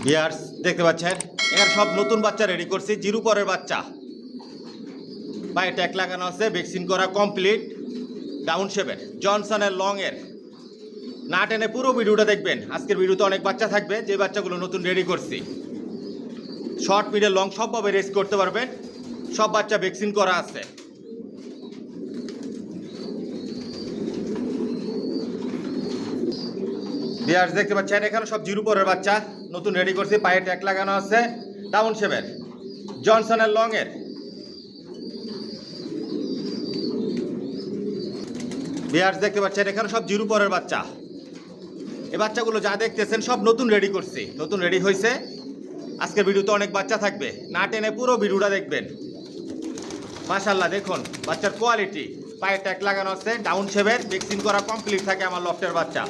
Viewers দেখতে পাচ্ছেন এখানে সব নতুন বাচ্চা রেডি করছি, জিরো পরের বাচ্চা। পায়ে ট্যাগ লাগানো আছে, ভ্যাকসিন করা কমপ্লিট, ডাউন শেপের জনসনের লং এর। না টেনে পুরো ভিডিওটা দেখবেন। আজকের ভিডিওতে অনেক বাচ্চা থাকবে, যে বাচ্চাগুলো নতুন রেডি করছি। শর্ট মিডিয়াম লং সবভাবে রেস করতে পারবেন, সব বাচ্চা ভ্যাকসিন করা আছে। ভিউয়ার্স দেখতে পাচ্ছেন এখানে সব জিরো পরের বাচ্চা নতুন রেডি করছি, পায়ে ট্যাগ লাগানো আছে, ডাউন শেপের জনসনের লং এর। ভিউয়ার্স দেখতে পাচ্ছেন এখানে সব জিরো পরের বাচ্চা। এই বাচ্চাগুলো যা দেখতেছেন সব নতুন রেডি করছি, নতুন রেডি হয়েছে। আজকের ভিডিওতে অনেক বাচ্চা থাকবে, না টেনে পুরো ভিডিওটা দেখবেন। মাশাআল্লাহ দেখুন বাচ্চার কোয়ালিটি, পায়ে ট্যাগ লাগানো আছে, ডাউন শেপের, ভ্যাকসিন করা কমপ্লিট থাকে আমার লফটের বাচ্চা।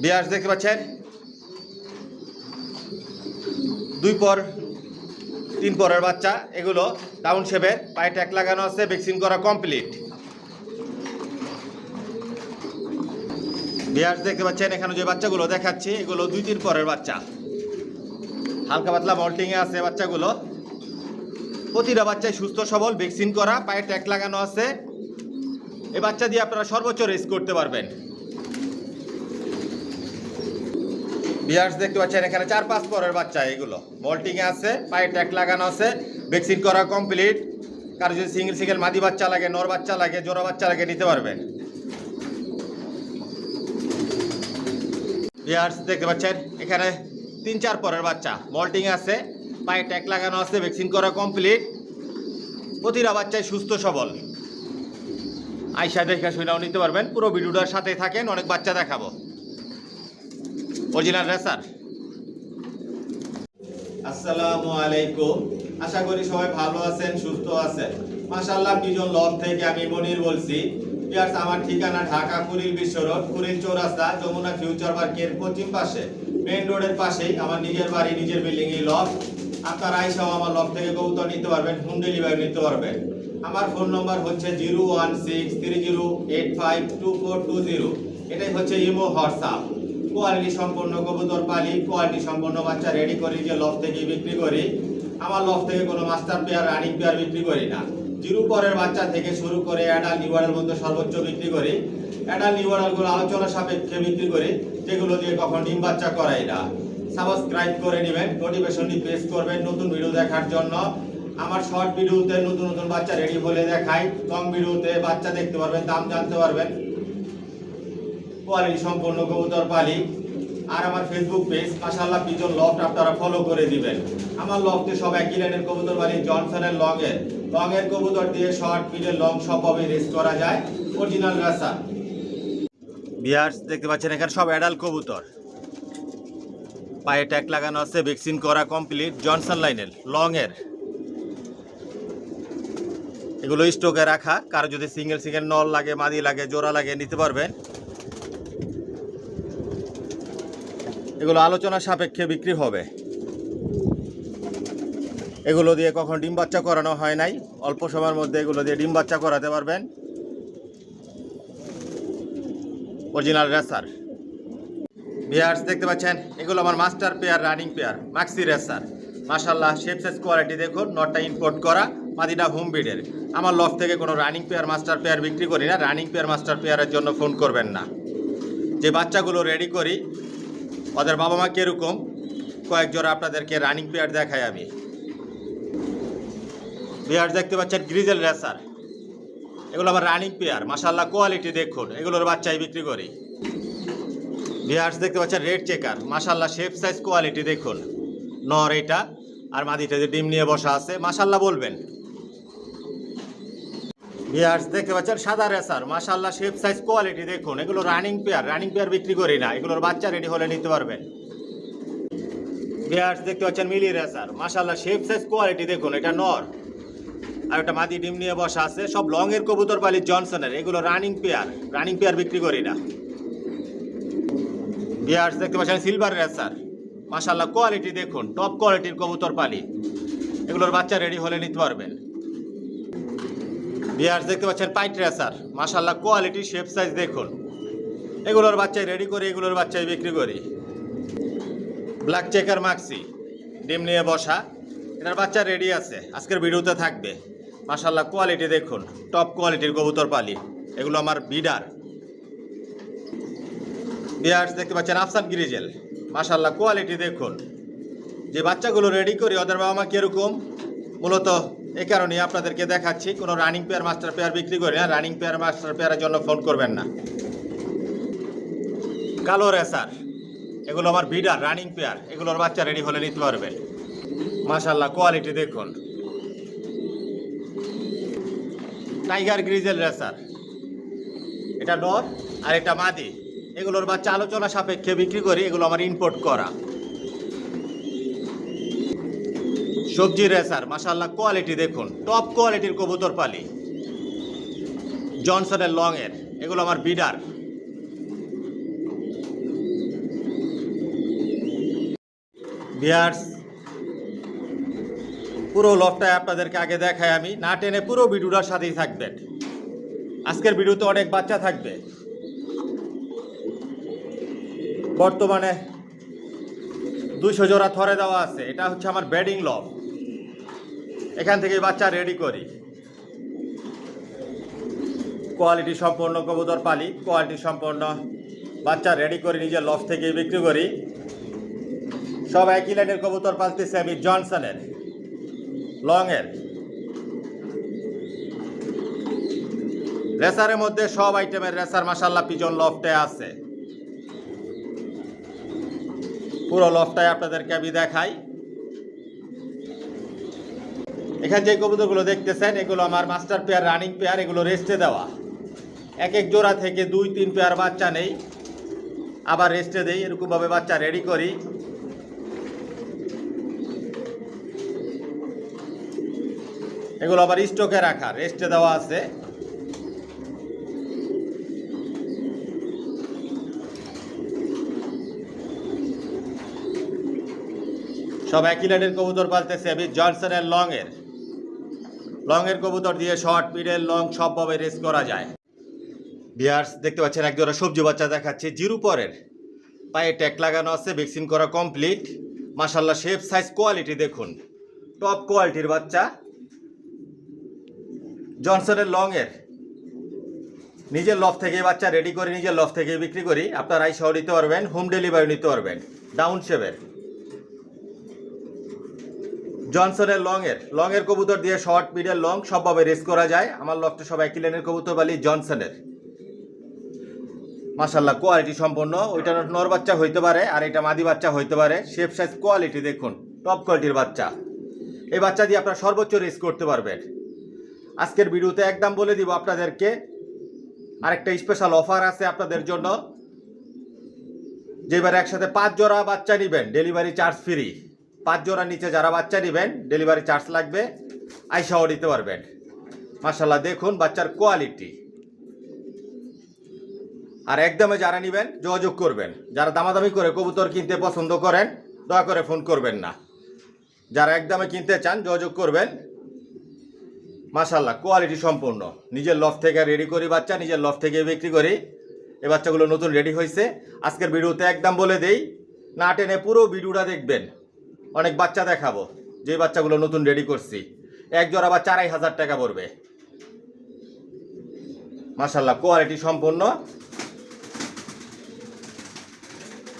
ভিউয়ার্স দেখতে পাচ্ছেন দুই পর তিন পরের বাচ্চা, এগুলো ডাউন শেপের, পায়ে ট্যাগ লাগানো আছে, ভ্যাকসিন করা কমপ্লিট। ভিউয়ার্স দেখতে পাচ্ছেন এখানে যে বাচ্চাগুলো দেখাচ্ছি এগুলো দুই তিন পরের বাচ্চা, হালকা পাতলা মল্টিংয়ে আছে বাচ্চাগুলো। প্রতিটা বাচ্চাই সুস্থ সবল, ভ্যাকসিন করা, পায়ে ট্যাগ লাগানো আছে। এই বাচ্চা দিয়ে আপনারা সর্বোচ্চ রেস করতে পারবেন। ভিউয়ার্স দেখতে পাচ্ছেন এখানে 4-5 পরের বাচ্চা, এগুলো মল্টিংয়ে আছে, পায়ে ট্যাগ লাগানো আছে, ভ্যাকসিন করা কমপ্লিট। কারো যদি সিঙ্গেল সিঙ্গেল মাদি বাচ্চা লাগে, নর বাচ্চা লাগে, জোড়া বাচ্চা লাগে, নিতে পারবেন। ভিউয়ার্স দেখতে পাচ্ছেন এখানে 3-4 পরের বাচ্চা মল্টিং আছে, পায়ে ট্যাগ লাগানো আছে, ভ্যাকসিন করা কমপ্লিট। প্রতিটা বাচ্চাই সুস্থ সবল। আইসা দেখা শুনেও নিতে পারবেন। পুরো ভিডিওটার সাথেই থাকেন, অনেক বাচ্চা দেখাবো। Original racer. আসসালামু আলাইকুম, আশা করি সবাই ভালো আছেন, সুস্থ আছেন। মাশাআল্লাহ পিজন লব থেকে আমি মনির বলছি। ভিউয়ার্স আমার ঠিকানা ঢাকা কুড়িল বিশ্ব রোড, কুড়িল চৌরাস্তা, যমুনা ফিউচার পার্কের পশ্চিম পাশে, মেইন রোডের পাশেই আমার নিজের বাড়ি, নিজের বিল্ডিং এই লব। আপনারা আইসাও আমার লব থেকে কবুতর নিতে পারবেন, হোম ডেলিভারি নিতে পারবেন। আমার ফোন নম্বর হচ্ছে 01630852420। এটাই হচ্ছে ইমো হোয়াটসঅ্যাপ। কোয়ালিটি সম্পন্ন কবুতর পালি, কোয়ালিটি সম্পন্ন বাচ্চা রেডি করি, যে লফ থেকে বিক্রি করি। আমার লফ থেকে কোনো মাস্টার পেয়ার, রানিং পেয়ার বিক্রি করি না। জিরো পরের বাচ্চা থেকে শুরু করে অ্যাডাল্ট নিউয়ারের মধ্যে সর্বোচ্চ বিক্রি করি। অ্যাডাল্ট নিউয়ারগুলো আলোচনা সাপেক্ষে বিক্রি করি, যেগুলো দিয়ে কখন ডিম বাচ্চা করাই না। সাবস্ক্রাইব করে নেবেন, নোটিফিকেশনটি প্রেস করবেন নতুন ভিডিও দেখার জন্য। আমার শর্ট ভিডিওতে নতুন নতুন বাচ্চা রেডি হলে দেখাই, লং ভিডিওতে বাচ্চা দেখতে পারবেন, দাম জানতে পারবেন। কোয়ালিটি সম্পন্ন কবুতর পালি। আর আমার ফেসবুক পেজ মাশাআল্লাহ পিজন লফট আপনারা ফলো করে দিবেন। আমার লফটে সব একই লাইনের কবুতর পালি, জনসনের লং এর কবুতর দিয়ে শর্ট মিডল লং সবভাবে রেস করা যায়, অরিজিনাল রেসার। ভিউয়ার্স দেখতে পাচ্ছেন এখানে সব অ্যাডাল্ট কবুতর, পায়ে ট্যাগ লাগানো আছে, ভ্যাকসিন করা কমপ্লিট, জনসন লাইনের লং এর। এগুলো স্টকে রাখা, কারো যদি সিঙ্গেল সিঙ্গেল নল লাগে, মাদি লাগে, জোড়া লাগে, নিতে পারবেন। এগুলো আলোচনা সাপেক্ষে বিক্রি হবে। এগুলো দিয়ে কখন ডিম বাচ্চা করানো হয় নাই, অল্প সময়ের মধ্যে এগুলো দিয়ে ডিম বাচ্চা করাতে পারবেন, অরিজিনাল রেসার। ভিউয়ার্স দেখতে পাচ্ছেন এগুলো আমার master pair, running pair, maxi racer. মাশাআল্লাহ শেপ সাইজ কোয়ালিটি দেখুন, নটটা ইম্পোর্ট করা, মাদিটা হোম ব্রিডের। আমার লফ থেকে কোনো রানিং পেয়ার, মাস্টার পেয়ার বিক্রি করি না। রানিং পেয়ার, মাস্টার পেয়ারের জন্য ফোন করবেন না। যে বাচ্চাগুলো রেডি করি ওদের বাবা মা কীরকম, কয়েক জোড়া আপনাদেরকে রানিং পেয়ার দেখাই আমি। ভিউয়ার্স দেখতে পাচ্ছেন গ্রিজেল রেসার, এগুলো আমার রানিং পেয়ার। মাশাআল্লাহ কোয়ালিটি দেখুন, এগুলোর বাচ্চাই বিক্রি করি। ভিউয়ার্স দেখতে পাচ্ছেন রেড চেকার, মাশাআল্লাহ শেপ সাইজ কোয়ালিটি দেখুন। নর এটা, আর মাদিটা যে ডিম নিয়ে বসা আছে, মাশাআল্লাহ বলবেন। ভিউয়ার্স দেখতে পাচ্ছেন সাদা রেসার, মাশাআল্লাহ শেপ সাইজ কোয়ালিটি দেখুন। এগুলো রানিং পেয়ার বিক্রি করি না। এগুলোর বাচ্চা রেডি হলে নিতে পারবেন। ভিউয়ার্স দেখতে পাচ্ছেন মিলি রেসার, মাশাআল্লাহ শেপ সাইজ কোয়ালিটি দেখুন। এটা নর, আর একটা মাদি ডিম নিয়ে বসা আছে। সব লং এর কবুতর পালি, জনসনের। এগুলো রানিং পেয়ার বিক্রি করি না। ভিউয়ার্স দেখতে পাচ্ছেন সিলভার রেসার, মাশাআল্লাহ কোয়ালিটি দেখুন, টপ কোয়ালিটির কবুতর পালি। এগুলোর বাচ্চা রেডি হলে নিতে পারবেন। ভিউয়ার্স দেখতে পাচ্ছেন পাইট রেসার, মাশাআল্লাহ কোয়ালিটি শেপ সাইজ দেখুন। এগুলোর বাচ্চাই রেডি করি, এগুলোর বাচ্চাই বিক্রি করি। ব্ল্যাক চেকার মাক্সি ডিম নিয়ে বসা, এটার বাচ্চা রেডি আছে, আজকের ভিডিওতে থাকবে। মাশাআল্লাহ কোয়ালিটি দেখুন, টপ কোয়ালিটির কবুতর পালি, এগুলো আমার বিডার। বিয়ার্স দেখতে পাচ্ছেন আফসান গ্রিজেল, মাশাআল্লাহ কোয়ালিটি দেখুন। যে বাচ্চাগুলো রেডি করি ওদের বাবা মা কীরকম, মূলত এই কারণেই আপনাদেরকে দেখাচ্ছি। কোনো রানিং পেয়ার মাস্টার পেয়ার বিক্রি করি না, রানিং পেয়ার মাস্টার পেয়ারের জন্য ফোন করবেন না। কালো রেসার, এগুলো আমার বিডার রানিং পেয়ার, এগুলোর বাচ্চা রেডি হলে নিতে পারবেন। মাশাআল্লাহ কোয়ালিটি দেখুন। টাইগার গ্রিজেল রেসার, এটা নর আর এটা মাদি, এগুলোর বাচ্চা আলোচনা সাপেক্ষে বিক্রি করি, এগুলো আমার ইম্পোর্ট করা। সবজি রেসার, মাশাআল্লাহ কোয়ালিটি দেখুন, টপ কোয়ালিটির কবুতর পালি, জনসনের লং এর, এগুলো আমার বিডার। বিয়ার্স পুরো লফটায় আপনাদেরকে আগে দেখায় আমি, না টেনে পুরো ভিডিওটার সাথেই থাকবেন। আজকের ভিডিওতে অনেক বাচ্চা থাকবে। বর্তমানে 200 জোড়া থরে দেওয়া আছে, এটা হচ্ছে আমার ব্যাডিং লফ, এখান থেকে বাচ্চা রেডি করি। কোয়ালিটি সম্পন্ন কবুতর পালি, কোয়ালিটি সম্পন্ন বাচ্চা রেডি করে নিজের লফ থেকে বিক্রি করি। সব একই লাইনের কবুতর পালতেছি আমি, জনসনের লং এর। রেসারের মধ্যে সব আইটেমের রেসার মাশাআল্লাহ পিজন লফটে আছে। পুরো লফটায় আপনাদেরকে আমি দেখাই। এখানে যে কবুতরগুলো দেখতেছেন এগুলো আমার মাস্টার পেয়ার রানিং পেয়ার, এগুলো রেস্টে দেওয়া। এক এক জোড়া থেকে 2-3 পেয়ার বাচ্চা নেই, আবার রেস্টে দেই, এরকমভাবে বাচ্চা রেডি করি। এগুলো আবার স্টকে রাখা, রেস্টে দেওয়া আছে। সব একই লাইনের কবুতর পালতেছে আমি, জনসনের লং এর কবুতর দিয়ে শর্ট মিডল লং সবভাবে রেস করা যায়। বিয়ার্স দেখতে পাচ্ছেন এক জোড়া সবজি বাচ্চা দেখাচ্ছি, জিরো পরের, পায়ে ট্যাগ লাগানো আছে, ভ্যাকসিন করা কমপ্লিট। মাশাআল্লাহ শেপ সাইজ কোয়ালিটি দেখুন, টপ কোয়ালিটির বাচ্চা, জনসনের লং এর। নিজের লফ থেকে বাচ্চা রেডি করে নিজের লফ থেকে বিক্রি করি, আপনারা সহ নিতে পারবেন, হোম ডেলিভারি নিতে পারবেন। ডাউন শেপের জনসনের লং এর কবুতর দিয়ে শর্ট মিডল লং সবভাবে রেস করা যায়। আমার লফটে সব একই লাইনের কবুতর বালি, জনসনের। মাশাআল্লাহ কোয়ালিটি সম্পন্ন, ওইটা নর বাচ্চা হইতে পারে আর এটা মাদি বাচ্চা হইতে পারে। শেপ সাইজ কোয়ালিটি দেখুন, টপ কোয়ালিটির বাচ্চা। এই বাচ্চা দিয়ে আপনারা সর্বোচ্চ রেস করতে পারবেন। আজকের ভিডিওতে একদম বলে দিব আপনাদেরকে, আরেকটা স্পেশাল অফার আছে আপনাদের জন্য। যেবার একসাথে 5 জোড়া বাচ্চা নেবেন ডেলিভারি চার্জ ফ্রি। 5 জোড়ার নিচে যারা বাচ্চা নেবেন ডেলিভারি চার্জ লাগবে, আইসাও দিতে পারবেন। মাশাআল্লাহ দেখুন বাচ্চার কোয়ালিটি। আর একদমে যারা নেবেন যোগাযোগ করবেন। যারা দামাদামি করে কবুতর কিনতে পছন্দ করেন দয়া করে ফোন করবেন না। যারা একদমে কিনতে চান যোগাযোগ করবেন। মাশাআল্লাহ কোয়ালিটি সম্পূর্ণ, নিজের লফ থেকে রেডি করি বাচ্চা, নিজের লফ থেকে বিক্রি করি। এই বাচ্চাগুলো নতুন রেডি হয়েছে। আজকের ভিডিওতে একদম বলে দেই, না টেনে পুরো ভিডিওটা দেখবেন। অনেক বাচ্চা দেখাবো যে বাচ্চাগুলো নতুন রেডি করছি। এক জোড়া বা 4,500 টাকা পড়বে। মাশাআল্লাহ কোয়ালিটি সম্পূর্ণ,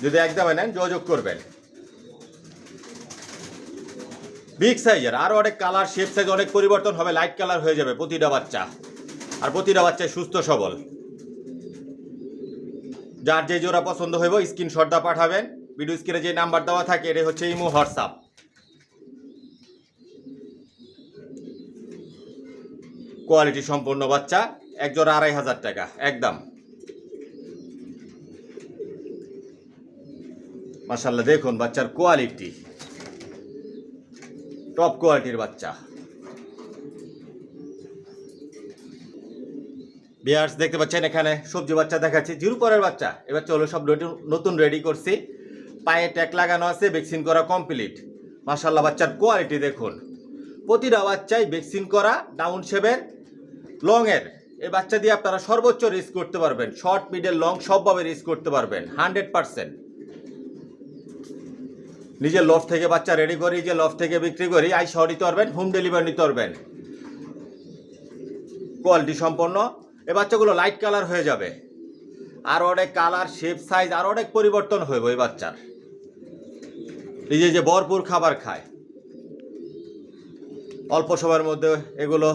যদি একদমে নেন যোগাযোগ করবেন। বিগ সাইজের, আরও অনেক কালার শেপ সাইজ অনেক পরিবর্তন হবে, লাইট কালার হয়ে যাবে প্রতিটা বাচ্চা। আর প্রতিটা বাচ্চায় সুস্থ সবল। যার যে জোড়া পছন্দ হইব স্ক্রিনশটটা পাঠাবেন। ভিডিও স্ক্রিনে যে নাম্বার দেওয়া থাকে এটা হচ্ছে ইমো হোয়াটসঅ্যাপ। কোয়ালিটি সম্পূর্ণ বাচ্চা, এক জোড়া 2,500 টাকা একদম। মাশাআল্লাহ দেখুন বাচ্চার কোয়ালিটি, টপ কোয়ালিটির বাচ্চা। বিয়ার্স দেখতে পাচ্ছেন এখানে সবজি বাচ্চা দেখাচ্ছি, জিরো পরের বাচ্চা। এবার চলো সব নতুন রেডি করছি, পায়ে ট্যাগ লাগানো আছে, ভ্যাকসিন করা কমপ্লিট। মাশাআল্লাহ বাচ্চার কোয়ালিটি দেখুন, প্রতিটা বাচ্চাই ভ্যাকসিন করা, ডাউন শেপের লং এর। এই বাচ্চা দিয়ে আপনারা সর্বোচ্চ রেস করতে পারবেন, শর্ট মিডল লং সবভাবে রেস করতে পারবেন 100%। নিজের লফট থেকে বাচ্চা রেডি করি, যে লফট থেকে বিক্রি করি, আইসাও নিতে পারবেন, হোম ডেলিভারি নিতে পারবেন। কোয়ালিটি সম্পন্ন এই বাচ্চাগুলো লাইট কালার হয়ে যাবে, আর অনেক কালার শেপ সাইজ আর অনেক পরিবর্তন হইব এই বাচ্চার। নিজে যে ভরপুর খাবার খায়, অল্প সময়ের মধ্যে এগুলো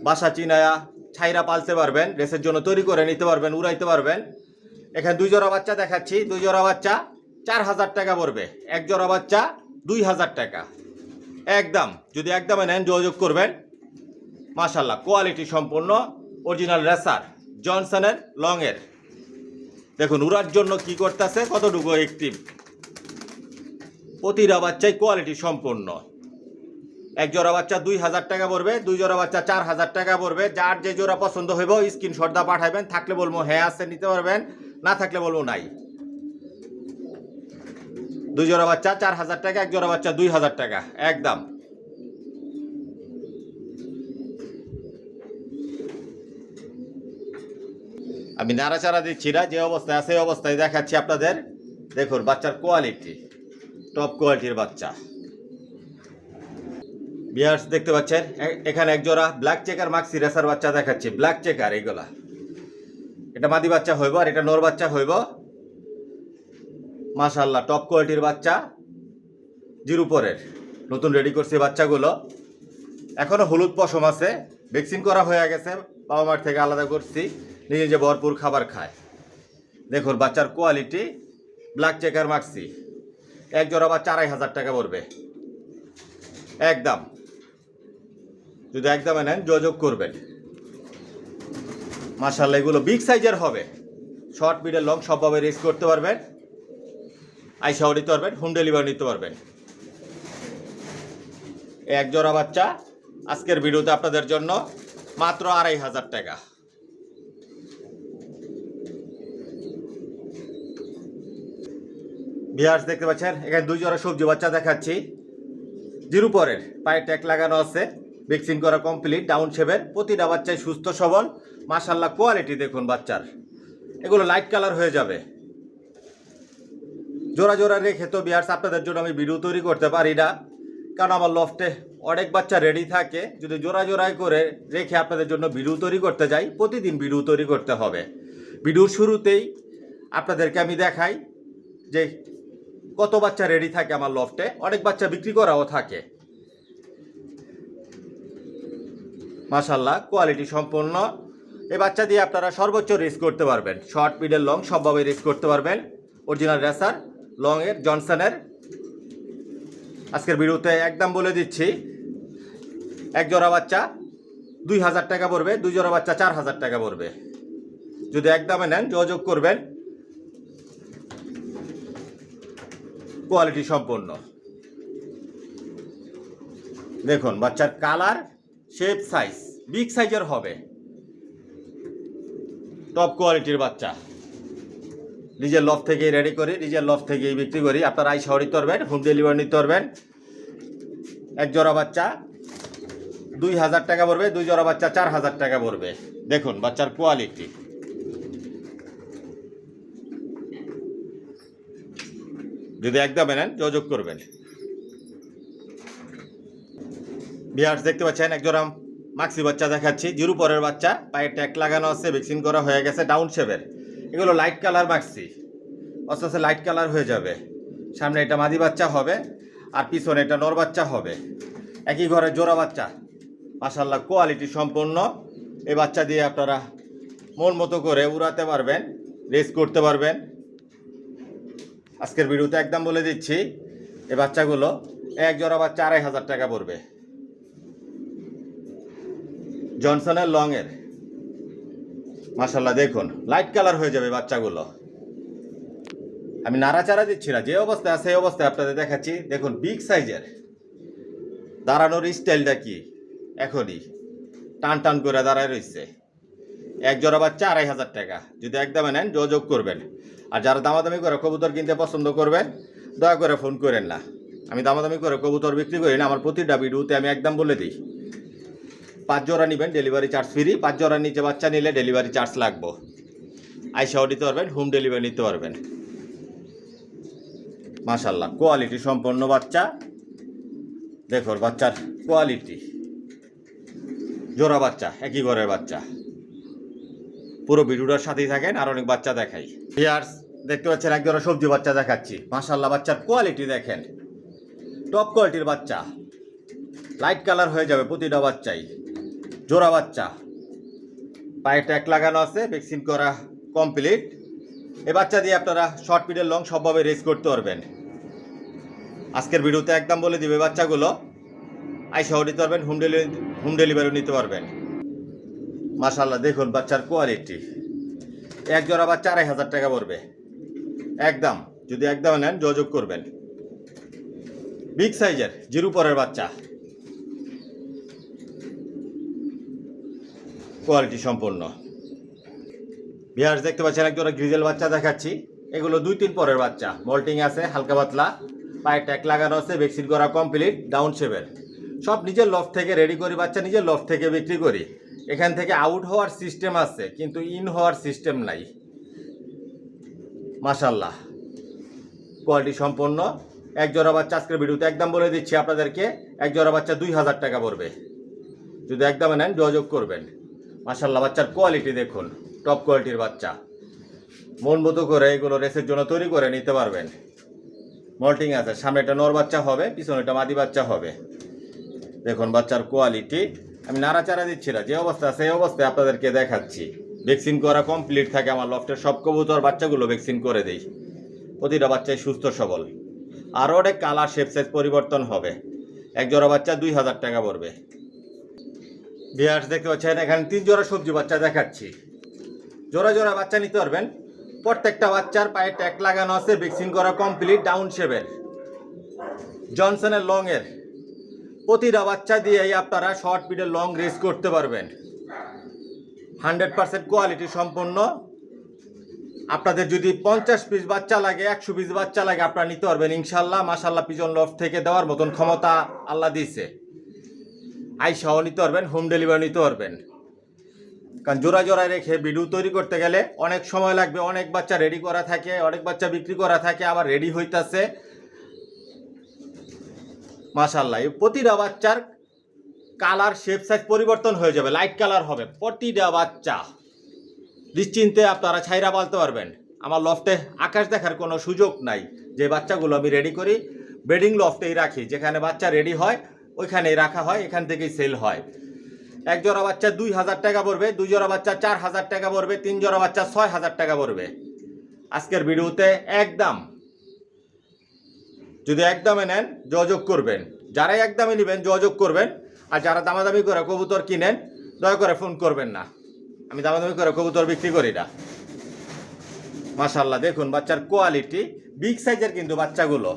বাসা চিনায়া ছাইরা পালতে পারবেন, রেসের জন্য তৈরি করে নিতে পারবেন, উড়াইতে পারবেন। এখানে 2 জোড়া বাচ্চা দেখাচ্ছি, 2 জোড়া বাচ্চা 4000 টাকা পড়বে, 1 জোড়া বাচ্চা 2000 টাকা একদম। যদি একদমে নেন যোগাযোগ করবেন। মাশাআল্লাহ কোয়ালিটি সম্পন্ন অরিজিনাল রেসার জনসনের লংয়ের। দেখুন উড়ার জন্য কি করতেছে, কতটুকু অ্যাক্টিভ। প্রতিটা বাচ্চাই কোয়ালিটি সম্পন্ন। 1 জোড়া বাচ্চা 2000 টাকা পড়বে, 2 জোড়া বাচ্চা 4000 টাকা পড়বে। যার যে জোড়া পছন্দ হইব স্ক্রিনশট দা পাঠাবেন, থাকলে বলবো হ্যাঁ আছে নিতে পারবেন, না থাকলে বলবো নাই। 2 জোড়া বাচ্চা 4000 টাকা, 1 জোড়া বাচ্চা 2000 টাকা একদম। আমি নাড়াচাড়া দিচ্ছি না, যে অবস্থায় আছে সেই অবস্থায় দেখাচ্ছি আপনাদের। দেখুন বাচ্চার কোয়ালিটি টপ কোয়ালিটির বাচ্চা। বিয়ার্স দেখতে পাচ্ছেন এখানে 1 জোড়া ব্ল্যাক চেকার মাক্সি রেসার বাচ্চা দেখাচ্ছি, ব্ল্যাক চেকার এগুলা। এটা মাদি বাচ্চা হইব আর এটা নর বাচ্চা হইব। মাশাআল্লাহ টপ কোয়ালিটির বাচ্চা, জিরো পরের নতুন রেডি করছে বাচ্চাগুলো। এখনো হলুদ পশম আছে, ভ্যাকসিন করা হয়ে গেছে, বাবা মার থেকে আলাদা করছি, নিজে যে ভরপুর খাবার খায়। দেখুন বাচ্চার কোয়ালিটি ব্ল্যাক চেকার মাক্সি। 1 জোড়া বাচ্চা 2500 টাকা পড়বে একদম। যদি একদমে নেন যোগাযোগ করবেন। মাশাআল্লাহ এগুলো বিগ সাইজের হবে, শর্ট মিডল লং সবভাবে রেস করতে পারবেন, আইসাও নিতে পারবেন, হোম ডেলিভারি নিতে পারবেন। 1 জোড়া বাচ্চা আজকের ভিডিওতে আপনাদের জন্য মাত্র 2500 টাকা। ভিউয়ার্স দেখতে পাচ্ছেন এখানে 2 জোড়া সবজি বাচ্চা দেখাচ্ছি, জিরো পরের, পায়ে ট্যাগ লাগানো আছে, ভ্যাকসিন করা কমপ্লিট, ডাউন শেপের। প্রতিটা বাচ্চাই সুস্থ সবল। মাশাআল্লাহ কোয়ালিটি দেখুন বাচ্চার, এগুলো লাইট কালার হয়ে যাবে। জোড়া জোড়া রেখে তো ভিউয়ার্স আপনাদের জন্য আমি ভিডিও তৈরি করতে পারি না, কারণ আমার লফটে অনেক বাচ্চা রেডি থাকে। যদি জোড়া জোড়ায় করে রেখে আপনাদের জন্য ভিডিও তৈরি করতে যাই, প্রতিদিন ভিডিও তৈরি করতে হবে। ভিডিওর শুরুতেই আপনাদেরকে আমি দেখাই যে কত বাচ্চা রেডি থাকে আমার লফটে, অনেক বাচ্চা বিক্রি করাও থাকে। মাশাআল্লাহ কোয়ালিটি সম্পন্ন এই বাচ্চা দিয়ে আপনারা সর্বোচ্চ রেস করতে পারবেন, শর্ট মিডল লং সবভাবে রেস করতে পারবেন। অরিজিনাল রেসার লংয়ের জনসনের। আজকের ভিডিওতে একদম বলে দিচ্ছি, 1 জোড়া বাচ্চা 2000 টাকা পড়বে, 2 জোড়া বাচ্চা 4000 টাকা পড়বে। যদি একদমে নেন যোগাযোগ করবেন। কোয়ালিটি সম্পন্ন। দেখুন বাচ্চার কালার শেপ সাইজ বিগ সাইজের হবে, টপ কোয়ালিটির বাচ্চা। নিজের লফট থেকেই রেডি করি, নিজের লফট থেকেই বিক্রি করি। আপনারা আইসাও নিতে পারবেন, হোম ডেলিভারি নিতে পারবেন। 1 জোড়া বাচ্চা 2000 টাকা পড়বে, 2 জোড়া বাচ্চা 4000 টাকা পড়বে। দেখুন বাচ্চার কোয়ালিটি। যদি একদমে নেন যোগাযোগ করবেন। ভিউয়ার্স দেখতে পাচ্ছেন 1 জোড়া মাক্সি বাচ্চা দেখাচ্ছি, জিরো পরের বাচ্চা, পায়ে ট্যাগ লাগানো আছে, ভ্যাকসিন করা হয়ে গেছে, ডাউন শেপের। এগুলো লাইট কালার মাক্সি, আস্তে আস্তে লাইট কালার হয়ে যাবে। সামনে এটা মাদি বাচ্চা হবে আর পিছনে এটা নর বাচ্চা হবে, একই ঘরের জোড়া বাচ্চা। মাশাআল্লাহ কোয়ালিটি সম্পন্ন এই বাচ্চা দিয়ে আপনারা মন মতো করে উড়াতে পারবেন, রেস করতে পারবেন। আজকের ভিডিওতে একদম বলে দিচ্ছি এই বাচ্চাগুলো 1 জোড়া বাচ্চা 2500 টাকা পড়বে, জনসনের লংয়ের। মাশাআল্লাহ দেখুন লাইট কালার হয়ে যাবে বাচ্চাগুলো। আমি নাড়াচাড়া দিচ্ছি না, যে অবস্থায় আছে সেই অবস্থায় আপনাদের দেখাচ্ছি। দেখুন বিগ সাইজের, দাঁড়ানোর স্টাইলটা কি, এখনই টান টান করে দাঁড়ায় রয়েছে। 1 জোড়া বাচ্চা 2500 টাকা। যদি একদমে নেন যোগাযোগ করবেন। আর যারা দামাদামি করে কবুতর কিনতে পছন্দ করবেন দয়া করে ফোন করেন না। আমি দামাদামি করে কবুতর বিক্রি করি না, আমার প্রতিটা ভিডিওতে আমি একদম বলে দিই 5 জোড়া নেবেন ডেলিভারি চার্জ ফ্রি, 5 জোড়ার নিচে বাচ্চা নিলে ডেলিভারি চার্জ লাগবে। আইসাও নিতে পারবেন, হোম ডেলিভারি নিতে পারবেন। মাশাআল্লাহ কোয়ালিটি সম্পন্ন বাচ্চা, দেখুন বাচ্চার কোয়ালিটি, জোড়া বাচ্চা, একই ঘরের বাচ্চা। পুরো ভিডিওটার সাথেই থাকেন, আর অনেক বাচ্চা দেখাই। ভিউয়ার্স দেখতে পাচ্ছেন এক জোড়া সবজি বাচ্চা দেখাচ্ছি। মাশাআল্লাহ বাচ্চার কোয়ালিটি দেখেন, টপ কোয়ালিটির বাচ্চা, লাইট কালার হয়ে যাবে প্রতিটা বাচ্চাই। জোড়া বাচ্চা, পায়ে ট্যাগ লাগানো আছে, ভ্যাকসিন করা কমপ্লিট। এই বাচ্চা দিয়ে আপনারা শর্ট পিরিয়ড লং সবভাবে রেস করতে পারবেন। আজকের ভিডিওতে একদম বলে দিবে বাচ্চাগুলো আইসাও নিতে পারবেন, হোম ডেলিভারি নিতে পারবেন। মাশাআল্লাহ দেখুন বাচ্চার কোয়ালিটি। এক জোড়া বাচ্চা 2,500 টাকা পড়বে একদম। যদি একদম নেন যোগাযোগ করবেন। বিগ সাইজের জিরো পরের বাচ্চা, কোয়ালিটি সম্পন্ন। ভিউয়ার্স দেখতে পাচ্ছেন এক জোড়া গ্রিজেল বাচ্চা দেখাচ্ছি। এগুলো 2-3 পরের বাচ্চা, মল্টিং আছে, হালকা পাতলা, পায়ে ট্যাগ লাগানো আছে, ভ্যাকসিন করা কমপ্লিট, ডাউন শেপের। সব নিজের লফট থেকে রেডি করি বাচ্চা, নিজের লফট থেকে বিক্রি করি। এখান থেকে আউট হওয়ার সিস্টেম আছে, কিন্তু ইন হওয়ার সিস্টেম নাই। মাশাআল্লাহ কোয়ালিটি সম্পন্ন। এক জোড়া বাচ্চা আজকের ভিডিওতে একদম বলে দিচ্ছি আপনাদেরকে, এক জোড়া বাচ্চা 2,000 টাকা পড়বে। যদি একদম নেন যোগাযোগ করবেন। মাশাআল্লাহ বাচ্চার কোয়ালিটি দেখুন, টপ কোয়ালিটির বাচ্চা। মন মতো করে এগুলো রেসের জন্য তৈরি করে নিতে পারবেন। মল্টিং আছে, সামনে একটা নর বাচ্চা হবে, পিছনে একটা মাদি বাচ্চা হবে। দেখুন বাচ্চার কোয়ালিটি। আমি নাড়াচাড়া দিচ্ছি না, যে অবস্থা আছে এই অবস্থায় আপনাদেরকে দেখাচ্ছি। ভ্যাকসিন করা কমপ্লিট থাকে আমার লফটের সব কবুতর বাচ্চাগুলো ভ্যাকসিন করে দেই। প্রতিটা বাচ্চাই সুস্থ সবল। আরও অনেক কালার শেপ সাইজ পরিবর্তন হবে। এক জোড়া বাচ্চা 2,000 টাকা পড়বে। ভিউয়ার্স দেখতে পাচ্ছেন এখানে 3 জোড়া সবজি বাচ্চা দেখাচ্ছি। জোড়া জোড়া বাচ্চা নিতে পারবেন। প্রত্যেকটা বাচ্চার পায়ে ট্যাগ লাগানো আছে, ভ্যাকসিন করা কমপ্লিট, ডাউন শেপের, জনসনের লং এর। প্রতিটা বাচ্চা দিয়েই আপনারা শর্ট পিরিয়ড লং রেস করতে পারবেন। 100% কোয়ালিটি সম্পন্ন। আপনাদের যদি 50 পিস বাচ্চা লাগে, 100 পিস বাচ্চা লাগে, আপনারা নিতে পারবেন ইনশাল্লাহ। মাশাআল্লাহ পিজন লফট থেকে দেওয়ার মতন ক্ষমতা আল্লাহ দিয়েছে। আইসাও নিতে পারবেন, হোম ডেলিভারি নিতে পারবেন। কারণ জোড়া জোড়ায় রেখে ভিডিও তৈরি করতে গেলে অনেক সময় লাগবে। অনেক বাচ্চা রেডি করা থাকে, অনেক বাচ্চা বিক্রি করা থাকে, আবার রেডি হইতাছে। মাশাআল্লাহ এই প্রতিটা বাচ্চার কালার শেপ সাইজ পরিবর্তন হয়ে যাবে, লাইট কালার হবে প্রতিটা বাচ্চা। নিশ্চিন্তে আপনারা ছাইরা পালতে পারবেন। আমার লফটে আকাশ দেখার কোনো সুযোগ নাই। যে বাচ্চাগুলো আমি রেডি করি ব্রিডিং লফটেই রাখি, যেখানে বাচ্চা রেডি হয় ওইখানেই রাখা হয়, এখান থেকেই সেল হয়। এক জোড়া বাচ্চা 2,000 টাকা পড়বে, 2 জোড়া বাচ্চা 4,000 টাকা পড়বে, 3 জোড়া বাচ্চা 6,000 টাকা পড়বে আজকের ভিডিওতে একদম। যদি একদমে নেন যোগাযোগ করবেন। যারাই একদমে নেবেন যোগাযোগ করবেন। আর যারা দামাদামি করে কবুতর কিনেন দয়া করে ফোন করবেন না। আমি দামাদামি করে কবুতর বিক্রি করি না। মাশাআল্লাহ দেখুন বাচ্চার কোয়ালিটি, বিগ সাইজের কিন্তু বাচ্চাগুলো।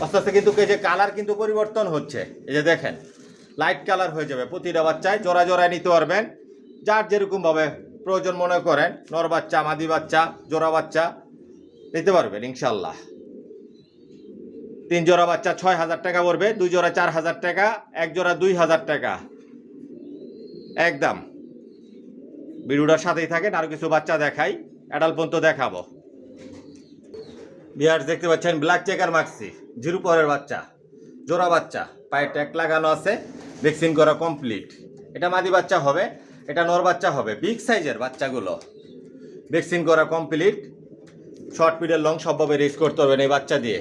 আস্তে আস্তে কিন্তু এই যে কালার কিন্তু পরিবর্তন হচ্ছে, এই যে দেখেন লাইট কালার হয়ে যাবে প্রতিটা বাচ্চায়। জোড়া জোড়ায় নিতে পারবেন, যার যেরকমভাবে প্রয়োজন মনে করেন। নর বাচ্চা, মাদি বাচ্চা, জোড়া বাচ্চা নিতে পারবেন ইনশাল্লাহ। 3 জোড়া বাচ্চা 6,000 টাকা পড়বে, 2 জোড়া 4,000 টাকা, 1 জোড়া 2,000 টাকা একদম। ভিডিওটার সাথেই থাকেন, আরও কিছু বাচ্চা দেখাই, অ্যাডাল্ট পর্যন্ত দেখাবো। ভিউয়ার্স দেখতে পাচ্ছেন ব্ল্যাক চেকার মাক্সি, জিরো পরের বাচ্চা, জোড়া বাচ্চা, পায়ে ট্যাগ লাগানো আছে, ভ্যাকসিন করা কমপ্লিট। এটা মাদি বাচ্চা হবে, এটা নর বাচ্চা হবে। বিগ সাইজের বাচ্চাগুলো, ভ্যাকসিন করা কমপ্লিট, শর্ট পিরিয়ড লং সবভাবে রেস করতে পারবেন এই বাচ্চা দিয়ে।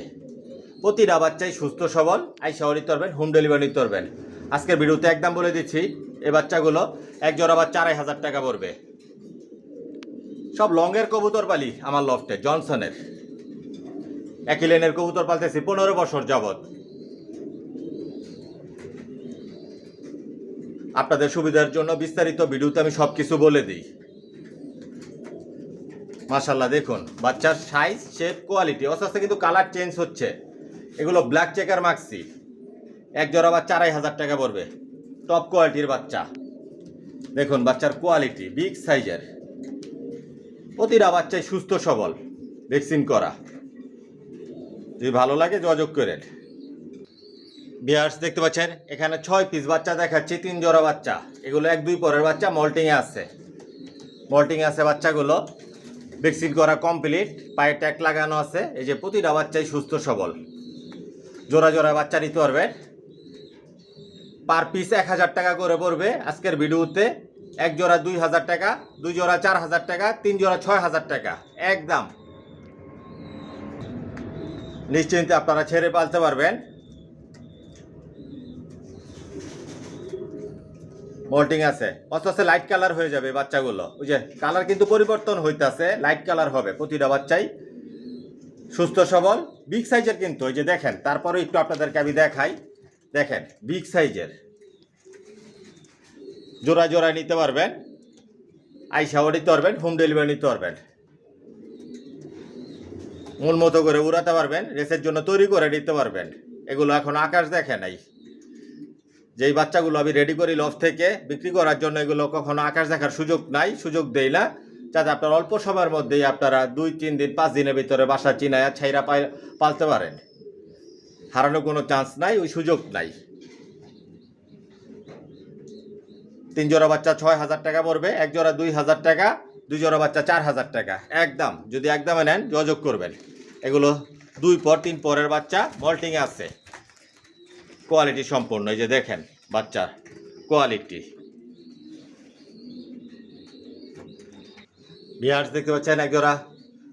প্রতিটা বাচ্চাই সুস্থ সবল, আইসাও নিতে পারবেন, হোম ডেলিভারি নিতে পারবেন। আজকের ভিডিওতে একদম বলে দিচ্ছি এই বাচ্চাগুলো এক জোড়া বাচ্চা 2,500 টাকা পড়বে। সব লংয়ের কবুতর পালি আমার লফটে, জনসনের। একই লেনের কবুতর পালতেছি 15 বছর যাবত। আপনাদের সুবিধার জন্য বিস্তারিত ভিডিওতে আমি সব কিছু বলে দিই। মাশাআল্লাহ দেখুন বাচ্চার সাইজ, শেপ, কোয়ালিটি। আস্তে আস্তে কিন্তু কালার চেঞ্জ হচ্ছে। এগুলো ব্ল্যাক চেকার মাক্সি, এক জোড়া বাচ্চা 2,500 টাকা পড়বে। টপ কোয়ালিটির বাচ্চা। দেখুন বাচ্চার কোয়ালিটি, বিগ সাইজের। প্রতিটা বাচ্চাই সুস্থ সবল, ভ্যাকসিন করা। যদি ভালো লাগে যোগাযোগ করেন। ভিউয়ার্স দেখতে পাচ্ছেন এখানে 6 পিস বাচ্চা দেখাচ্ছি, 3 জোড়া বাচ্চা। এগুলো 1-2 পরের বাচ্চা, মল্টিংয়ে আছে। মল্টিংয়ে আছে বাচ্চাগুলো, ভ্যাকসিন করা কমপ্লিট, পায়ে ট্যাগ লাগানো আছে। এই যে প্রতিটা বাচ্চাই সুস্থ সবল, জোড়া জোড়া বাচ্চা নিতে পারবেন। পার পিস 1000 টাকা করে পড়বে আজকের ভিডিওতে। 1 জোড়া 2000 টাকা, 2 জোড়া 4000 টাকা, 3 জোড়া 6000 টাকা একদম। নিশ্চিন্তে আপনারা ছেড়ে পালতে পারবেন। মোল্টিং আছে, আস্তে আস্তে লাইট কালার হয়ে যাবে বাচ্চাগুলো। ওই যে কালার কিন্তু পরিবর্তন হইতাছে, লাইট কালার হবে প্রতিটা বাচ্চাই, সুস্থ সবল, বিগ সাইজের কিন্তু। ওই যে দেখেন, তারপরে একটু আপনাদেরকে আমি দেখাই, দেখেন বিগ সাইজের, জোড়া জোড়া নিতে পারবেন, আইসাও নিতে পারবেন, হোম ডেলিভারি নিতে পারবেন, মূল মতো করে উড়াতে পারবেন, রেসের জন্য তৈরি করে নিতে পারবেন। এগুলো এখন আকাশ দেখে নাই, যেই বাচ্চাগুলো আমি রেডি করি লফ থেকে বিক্রি করার জন্য, এগুলো কখনো আকাশ দেখার সুযোগ নাই, সুযোগ দেই না, যাতে আপনারা অল্প সময়ের মধ্যেই আপনারা 2-3 দিন 5 দিনের ভিতরে বাসা চিনায়া ছাইরা পালতে পারেন। হারানোর কোনো চান্স নাই, ওই সুযোগ নাই। 3 জোড়া বাচ্চা 6000 টাকা পড়বে, 1 জোড়া 2000 টাকা, 2 জোড়া বাচ্চা 4000 টাকা একদম। যদি একদমে নেন যোগাযোগ করবেন। এগুলো 2-3 পরের বাচ্চা, মল্টিংয়ে আছে, কোয়ালিটি সম্পূর্ণ। এই যে দেখেন বাচ্চার কোয়ালিটি। ভিউয়ার্স দেখতে পাচ্ছেন এক জোড়া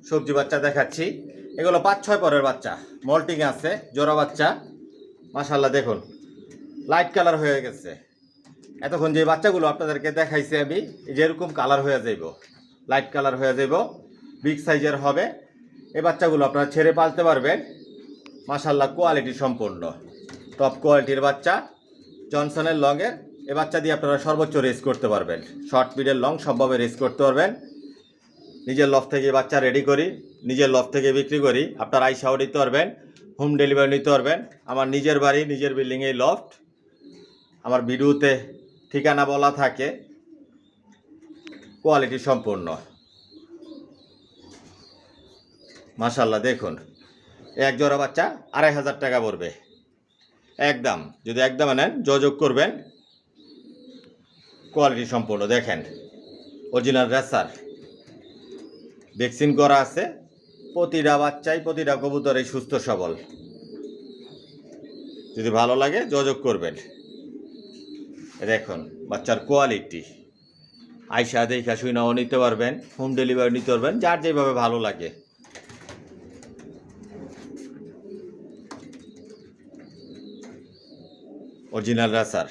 সবজি বাচ্চা দেখাচ্ছি। এগুলো 5-6 পরের বাচ্চা, মল্টিংয়ে আছে, জোড়া বাচ্চা। মাশাআল্লাহ দেখুন লাইট কালার হয়ে গেছে। এতক্ষণ যে বাচ্চাগুলো আপনাদেরকে দেখাইছি আমি, যেরকম কালার হয়ে যাইব, লাইট কালার হয়ে যাইব, বিগ সাইজের হবে। এই বাচ্চাগুলো আপনারা ছেড়ে পালতে পারবেন। মাশাআল্লাহ কোয়ালিটি সম্পূর্ণ, টপ কোয়ালিটির বাচ্চা, জনসনের লংয়ের। এ বাচ্চা দিয়ে আপনারা সর্বোচ্চ রেস করতে পারবেন, শর্ট মিডল লং সবভাবে রেস করতে পারবেন। নিজের লফ থেকে বাচ্চা রেডি করি, নিজের লফ থেকে বিক্রি করি, আপনারা আইসাও নিতে পারবেন, হোম ডেলিভারি নিতে পারবেন। আমার নিজের বাড়ি, নিজের বিল্ডিংয়ে লফট। আমার ভিডিওতে ঠিকানা বলা থাকে, কোয়ালিটি সম্পূর্ণ। মাশাআল্লাহ দেখুন, এক জোড়া বাচ্চা 2500 টাকা পড়বে একদম। যদি একদম নেন যোগাযোগ করবেন, কোয়ালিটি সম্পূর্ণ। দেখেন অরিজিনাল রেসার, ভ্যাকসিন করা আছে, প্রতিটা বাচ্চাই প্রতিটা কবুতরই সুস্থ সবল। যদি ভালো লাগে যোগাযোগ করবেন। দেখুন বাচ্চার কোয়ালিটি, আইসা দেখা শুনাও নিতে পারবেন, হোম ডেলিভারি নিতে পারবেন, যার যেভাবে ভালো লাগে। Original racer.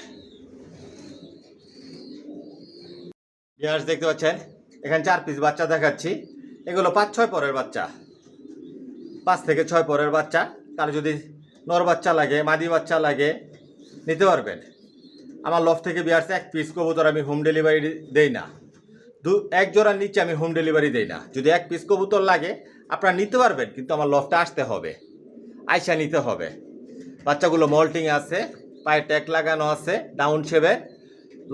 ভিউয়ার্স দেখতে পাচ্ছেন এখানে 4 পিস বাচ্চা দেখাচ্ছি। এগুলো 5-6 পরের বাচ্চা, 5 থেকে 6 পরের বাচ্চা। কারো যদি নর বাচ্চা লাগে, মাদি বাচ্চা লাগে, নিতে পারবেন। আমার লফ থেকে ভিউয়ার্স 1 পিস কবুতর আমি হোম ডেলিভারি দেই না, 1 জোড়ার নিচে আমি হোম ডেলিভারি দেই না। যদি 1 পিস কবুতর লাগে আপনারা নিতে পারবেন, কিন্তু আমার লফটা আসতে হবে, আইসা নিতে হবে। বাচ্চাগুলো মল্টিং আছে, পায়ে ট্যাগ লাগানো আছে, ডাউন শেপে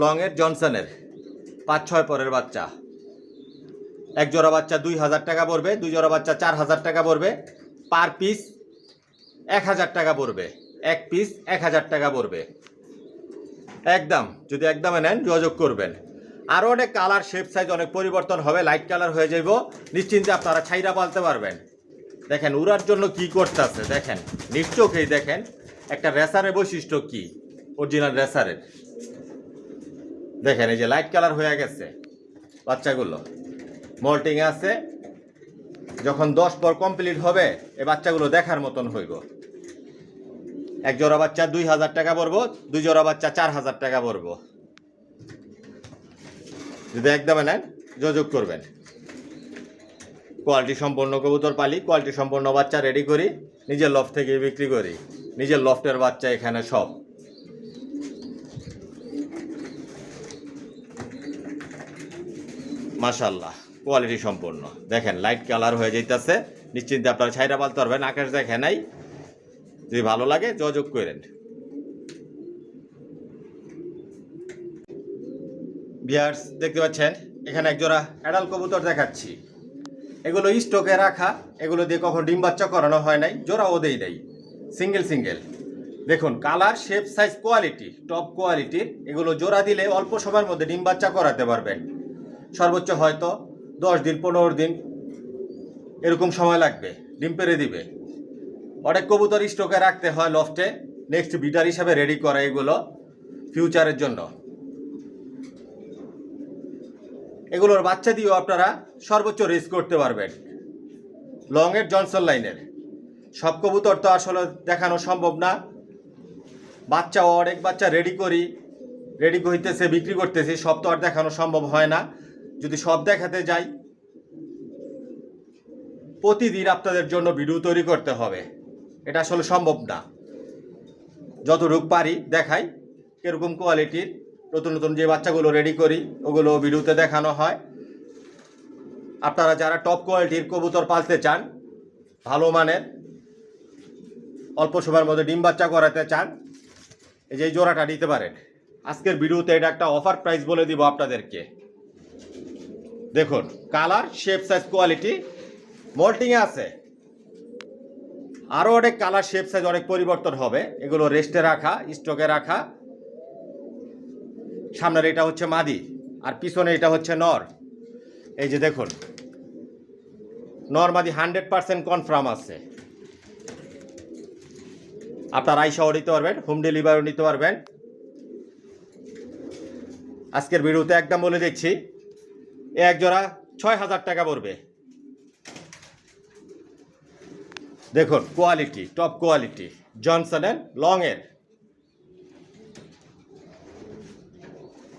লংয়ের, জনসনের, 5-6 পরের বাচ্চা। 1 জোড়া বাচ্চা 2000 টাকা পড়বে, 2 জোড়া বাচ্চা 4000 টাকা পড়বে, পার পিস 1000 টাকা পড়বে, 1 পিস 1000 টাকা পড়বে একদম। যদি একদমে নেন যোগাযোগ করবেন। আরও অনেক কালার, শেপ, সাইজ অনেক পরিবর্তন হবে, লাইট কালার হয়ে যাইব। নিশ্চিন্তে আপনারা ছাইরা পালতে পারবেন। দেখেন উড়ার জন্য কি করতে আছে, দেখেন নিশ্চয়ই দেখেন একটা রেসারের বৈশিষ্ট্য কি, অরিজিনাল রেসারের। দেখেন এই যে লাইট কালার হয়ে গেছে বাচ্চাগুলো, মল্টিং আছে। যখন 10 পর কমপ্লিট হবে এই বাচ্চাগুলো দেখার মতন হইব। 1 জোড়া বাচ্চা 2000 টাকা পড়বো, 2 জোড়া বাচ্চা 4000 টাকা পড়বো। যদি একদমে নেন যোগাযোগ করবেন। কোয়ালিটি সম্পন্ন কবুতর পালি, কোয়ালিটি সম্পন্ন বাচ্চা রেডি করি, নিজের লফট থেকে বিক্রি করি, নিজের লফটের বাচ্চা এখানে সব। মাশাআল্লাহ কোয়ালিটি সম্পন্ন। দেখেন লাইট কালার হয়ে যাইতেছে, নিশ্চিন্তে আপনারা ছাইরা পালতে পারবেন, আকাশ দেখে নাই। যদি ভালো লাগে যোগাযোগ করেন। ভিউয়ার্স দেখতে পাচ্ছেন এখানে এক জোড়া অ্যাডাল্ট কবুতর দেখাচ্ছি। এগুলো স্টকে রাখা, এগুলো দিয়ে কখন ডিম বাচ্চা করানো হয় নাই, জোড়াও দেই নাই, সিঙ্গেল সিঙ্গেল। দেখুন colour, shape, size, quality top কোয়ালিটির। এগুলো জোড়া দিলে অল্প সময়ের মধ্যে ডিম বাচ্চা করাতে পারবেন। সর্বোচ্চ হয়তো 10 দিন 15 দিন এরকম সময় লাগবে, ডিম পেড়ে দিবে। অনেক কবুতর স্টকে রাখতে হয় লফটে, নেক্সট বিডার হিসাবে রেডি করা এগুলো ফিউচারের জন্য। এগুলোর বাচ্চা দিয়েও আপনারা সর্বোচ্চ রেস করতে পারবেন। লংয়ের, জনসন লাইনের সব কবুতর তো আসলে দেখানো সম্ভব না। বাচ্চাও অনেক বাচ্চা রেডি হইতেছে, বিক্রি করতেছে, সব তো আর দেখানো সম্ভব হয় না। যদি সব দেখাতে যাই প্রতিদিন আপনাদের জন্য ভিডিও তৈরি করতে হবে, এটা আসলে সম্ভব না। যতটুকু পারি দেখাই কিরকম কোয়ালিটির নতুন নতুন যে বাচ্চাগুলো রেডি করি ওগুলো ভিডিওতে দেখানো হয়। আপনারা যারা টপ কোয়ালিটির কবুতর পালতে চান, ভালো মানের, অল্প সময়ের মধ্যে ডিম বাচ্চা করাতে চান, এই যে জোড়াটা নিতে পারেন। আজকের ভিডিওতে এটা একটা অফার প্রাইস বলে দিব আপনাদেরকে। দেখুন কালার, শেপ, সাইজ, কোয়ালিটি মোল্টিংয়ে আছে। আরও অনেক কালার, শেপ, সাইজ অনেক পরিবর্তন হবে। এগুলো রেস্টে রাখা, স্টকে রাখা। সামনের এটা হচ্ছে মাদি আর পিছনে এটা হচ্ছে নর। এই যে দেখুন নর মাদি 100% কনফার্ম আছে। আপনারা আইসাও নিতে পারবেন, হোম ডেলিভারিও নিতে পারবেন। আজকের ভিডিওতে একদম বলে দেখছি, এক জোড়া 6000 টাকা পড়বে। দেখুন কোয়ালিটি, টপ কোয়ালিটি, জনসনের লংয়ের।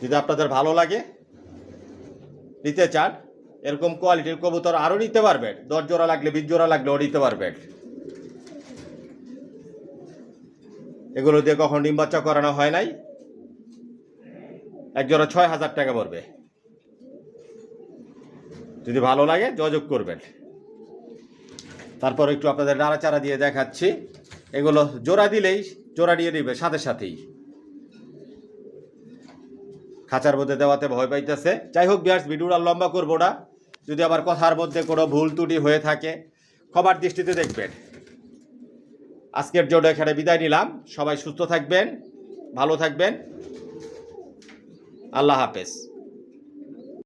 যদি আপনাদের ভালো লাগে, নিতে চান, এরকম কোয়ালিটির কবুতর আরও নিতে পারবেন। 10 জোড়া লাগলে, 20 জোড়া লাগলেও নিতে পারবেন। এগুলো দিয়ে কখন ডিম বাচ্চা করানো হয় নাই। এক জোড়া 6000 টাকা পড়বে। যদি ভালো লাগে যোগাযোগ করবেন। তারপর একটু আপনাদের নাড়াচাড়া দিয়ে দেখাচ্ছি। এগুলো জোড়া দিলেই জোড়া দিয়ে দিবে সাথে সাথেই। খাঁচার মধ্যে দেওয়াতে ভয় পাইতেছে। যাই হোক ভিউয়ার্স, ভিডিওটা লম্বা করবো না। যদি আবার কথার মধ্যে কোনো ভুল ত্রুটি হয়ে থাকে ক্ষমার দৃষ্টিতে দেখবেন। আজকের জন্য এখানে বিদায় নিলাম। সবাই সুস্থ থাকবেন, ভালো থাকবেন। আল্লাহ হাফেজ।